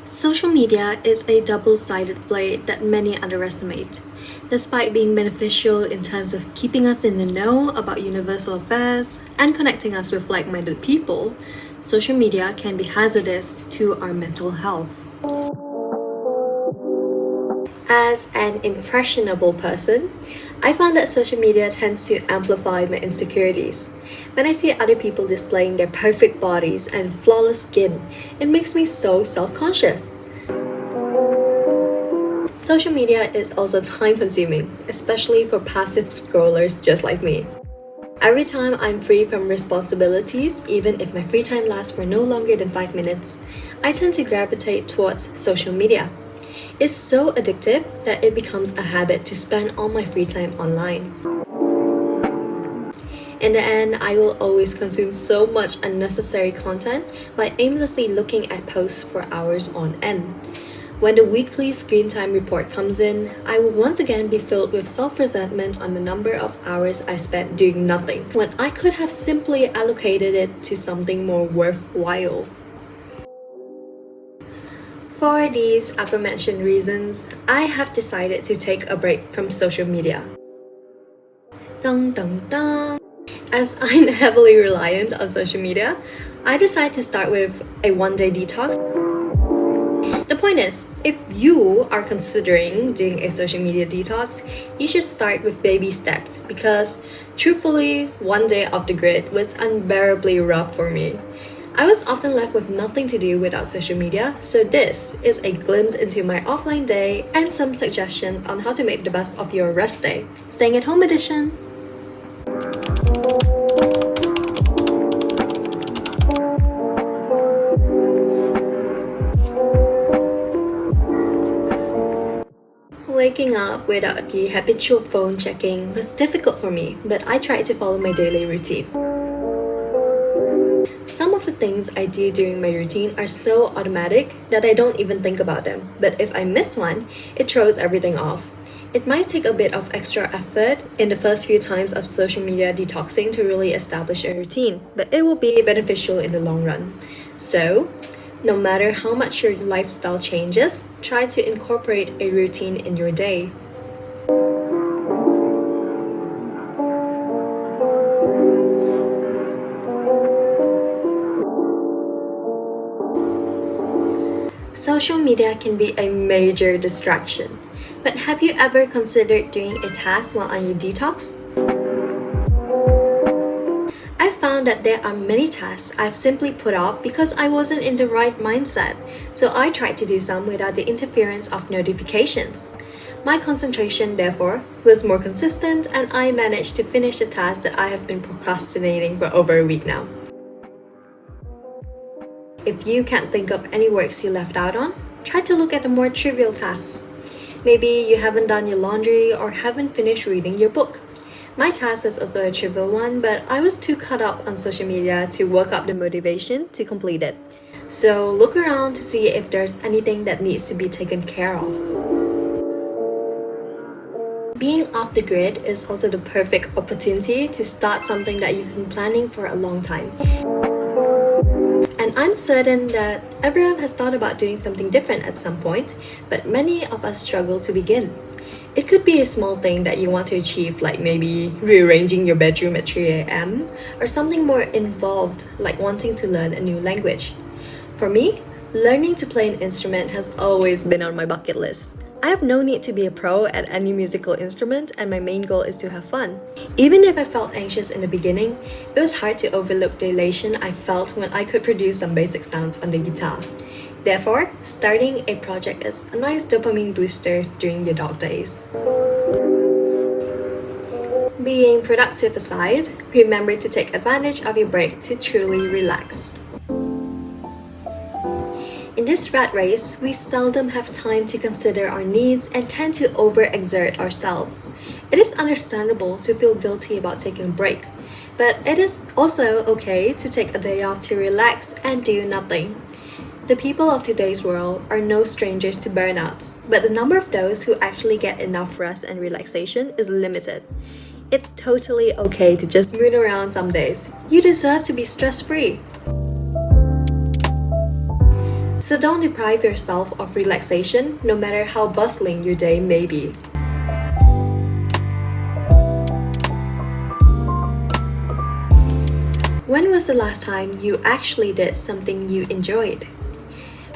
Social media is a double-sided blade that many underestimate. Despite being beneficial in terms of keeping us in the know about universal affairs and connecting us with like-minded people, social media can be hazardous to our mental health. As an impressionable person, I found that social media tends to amplify my insecurities. When I see other people displaying their perfect bodies and flawless skin, it makes me so self-conscious. Social media is also time-consuming, especially for passive scrollers just like me. Every time I'm free from responsibilities, even if my free time lasts for no longer than 5 minutes, I tend to gravitate towards social media. It's so addictive that it becomes a habit to spend all my free time online. In the end, I will always consume so much unnecessary content by aimlessly looking at posts for hours on end. When the weekly screen time report comes in, I will once again be filled with self-resentment on the number of hours I spent doing nothing, when I could have simply allocated it to something more worthwhile. For these aforementioned reasons, I have decided to take a break from social media. Dun dun dun! As I'm heavily reliant on social media, I decided to start with a one-day detox. The point is, if you are considering doing a social media detox, you should start with baby steps because, truthfully, one day off the grid was unbearably rough for me. I was often left with nothing to do without social media, so this is a glimpse into my offline day and some suggestions on how to make the best of your rest day. Staying at home edition! Waking up without the habitual phone checking was difficult for me, but I tried to follow my daily routine. Some of the things I do during my routine are so automatic that I don't even think about them, but if I miss one, it throws everything off. It might take a bit of extra effort in the first few times of social media detoxing to really establish a routine, but it will be beneficial in the long run. So, no matter how much your lifestyle changes, try to incorporate a routine in your day. Social media can be a major distraction, but have you ever considered doing a task while on your detox? I found that there are many tasks I've simply put off because I wasn't in the right mindset, so I tried to do some without the interference of notifications. My concentration, therefore, was more consistent and I managed to finish the task that I have been procrastinating for over a week now. If you can't think of any works you left out on, try to look at the more trivial tasks. Maybe you haven't done your laundry or haven't finished reading your book. My task was also a trivial one, but I was too caught up on social media to work up the motivation to complete it. So look around to see if there's anything that needs to be taken care of. Being off the grid is also the perfect opportunity to start something that you've been planning for a long time. And I'm certain that everyone has thought about doing something different at some point, but many of us struggle to begin. It could be a small thing that you want to achieve, like maybe rearranging your bedroom at 3 a.m., or something more involved, like wanting to learn a new language. For me, learning to play an instrument has always been on my bucket list. I have no need to be a pro at any musical instrument, and my main goal is to have fun. Even if I felt anxious in the beginning, it was hard to overlook the elation I felt when I could produce some basic sounds on the guitar. Therefore, starting a project is a nice dopamine booster during your dog days. Being productive aside, remember to take advantage of your break to truly relax. In this rat race, we seldom have time to consider our needs and tend to overexert ourselves. It is understandable to feel guilty about taking a break, but it is also okay to take a day off to relax and do nothing. The people of today's world are no strangers to burnouts, but the number of those who actually get enough rest and relaxation is limited. It's totally okay to just moon around some days. You deserve to be stress-free. So don't deprive yourself of relaxation, no matter how bustling your day may be. When was the last time you actually did something you enjoyed?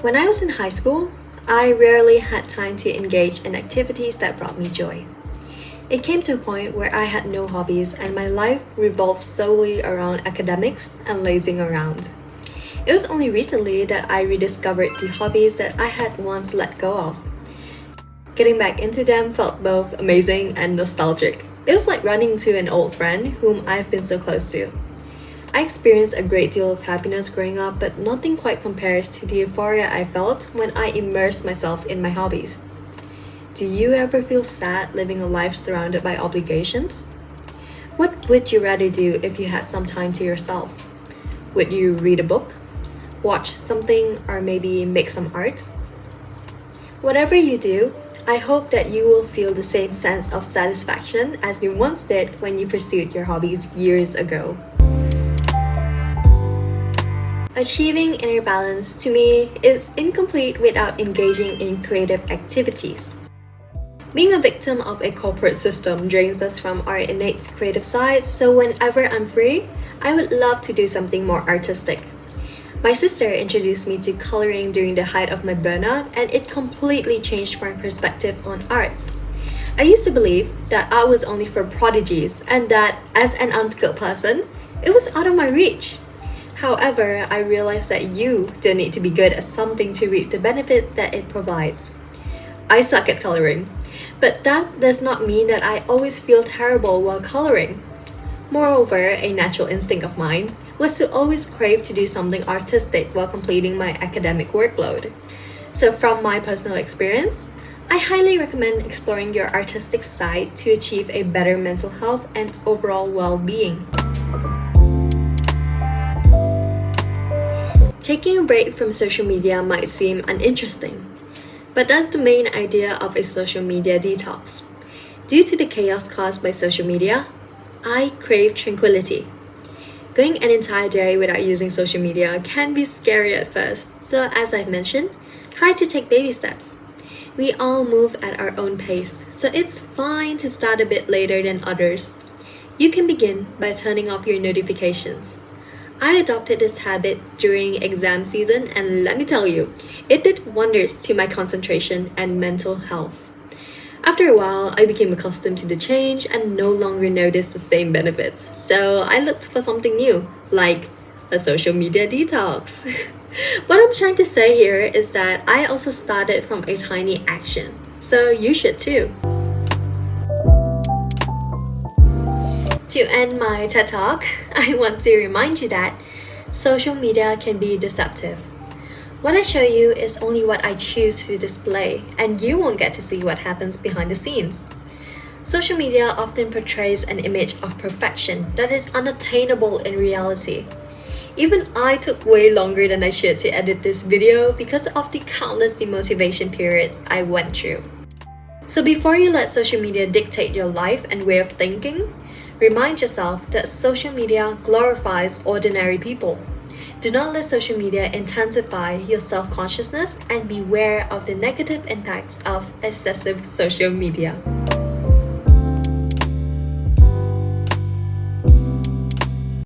When I was in high school, I rarely had time to engage in activities that brought me joy. It came to a point where I had no hobbies and my life revolved solely around academics and lazing around. It was only recently that I rediscovered the hobbies that I had once let go of. Getting back into them felt both amazing and nostalgic. It was like running into an old friend whom I've been so close to. I experienced a great deal of happiness growing up, but nothing quite compares to the euphoria I felt when I immersed myself in my hobbies. Do you ever feel sad living a life surrounded by obligations? What would you rather do if you had some time to yourself? Would you read a book, watch something, or maybe make some art? Whatever you do, I hope that you will feel the same sense of satisfaction as you once did when you pursued your hobbies years ago. Achieving inner balance, to me, is incomplete without engaging in creative activities. Being a victim of a corporate system drains us from our innate creative side, so whenever I'm free, I would love to do something more artistic. My sister introduced me to coloring during the height of my burnout, and it completely changed my perspective on art. I used to believe that art was only for prodigies and that, as an unskilled person, it was out of my reach. However, I realized that you don't need to be good at something to reap the benefits that it provides. I suck at coloring, but that does not mean that I always feel terrible while coloring. Moreover, a natural instinct of mine was to always crave to do something artistic while completing my academic workload. So from my personal experience, I highly recommend exploring your artistic side to achieve a better mental health and overall well-being. Taking a break from social media might seem uninteresting, but that's the main idea of a social media detox. Due to the chaos caused by social media, I crave tranquility. Going an entire day without using social media can be scary at first, so as I've mentioned, try to take baby steps. We all move at our own pace, so it's fine to start a bit later than others. You can begin by turning off your notifications. I adopted this habit during exam season, and let me tell you, it did wonders to my concentration and mental health. After a while, I became accustomed to the change and no longer noticed the same benefits, so I looked for something new, like a social media detox. What I'm trying to say here is that I also started from a tiny action, so you should too. To end my TED Talk, I want to remind you that social media can be deceptive. What I show you is only what I choose to display, and you won't get to see what happens behind the scenes. Social media often portrays an image of perfection that is unattainable in reality. Even I took way longer than I should to edit this video because of the countless demotivation periods I went through. So before you let social media dictate your life and way of thinking, remind yourself that social media glorifies ordinary people. Do not let social media intensify your self-consciousness and beware of the negative impacts of excessive social media.